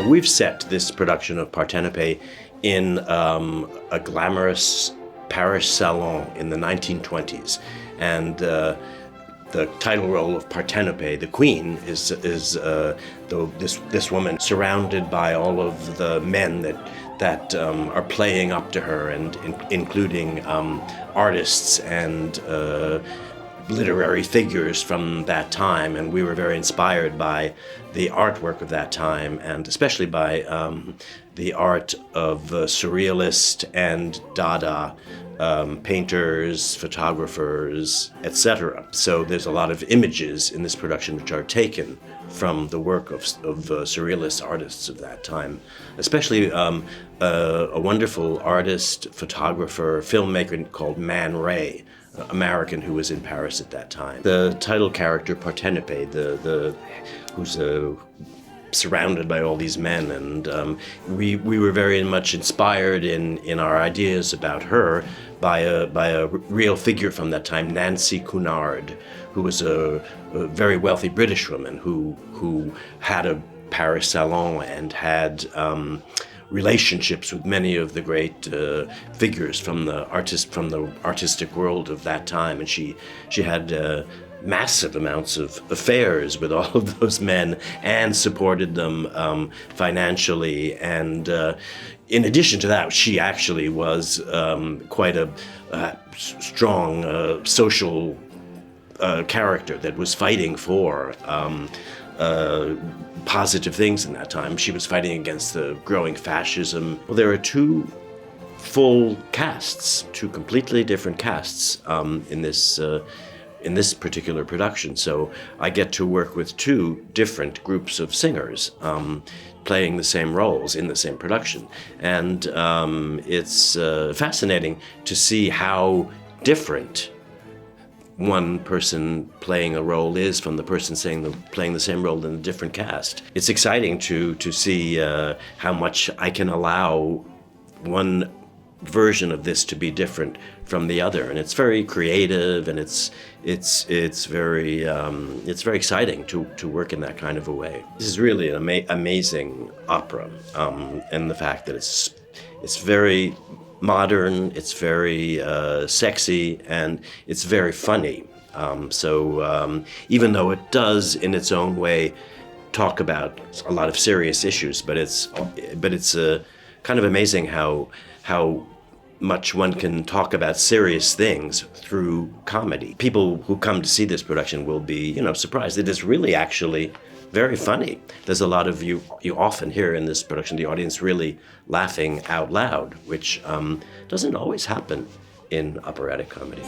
We've set this production of Partenope in a glamorous Paris salon in the 1920s, and the title role of Partenope, the queen, is this woman surrounded by all of the men that are playing up to her, and including artists and literary figures from that time. And we were very inspired by the artwork of that time, and especially by the art of surrealist and Dada painters, photographers, etc. So there's a lot of images in this production which are taken from the work of surrealist artists of that time, especially a wonderful artist, photographer, filmmaker called Man Ray, American, who was in Paris at that time. The title character, Partenope, who's surrounded by all these men, and we were very much inspired in our ideas about her by a real figure from that time, Nancy Cunard, who was a very wealthy British woman who had a Paris salon and had relationships with many of the great figures from the artistic world of that time, and she had massive amounts of affairs with all of those men and supported them financially. And in addition to that, she actually was quite a strong social character that was fighting for positive things in that time. She was fighting against the growing fascism. Well, there are two full casts, two completely different casts in this particular production. So I get to work with two different groups of singers playing the same roles in the same production. And it's fascinating to see how different one person playing a role is from the person playing the same role in a different cast. It's exciting to see how much I can allow one version of this to be different from the other, and it's very creative, and it's very exciting to work in that kind of a way. This is really an amazing opera, and the fact that it's very modern, it's very sexy, and it's very funny. So even though it does, in its own way, talk about a lot of serious issues, but it's kind of amazing how much one can talk about serious things through comedy. People who come to see this production will be, surprised. It is really actually very funny. There's a lot of you often hear in this production the audience really laughing out loud, which doesn't always happen in operatic comedy.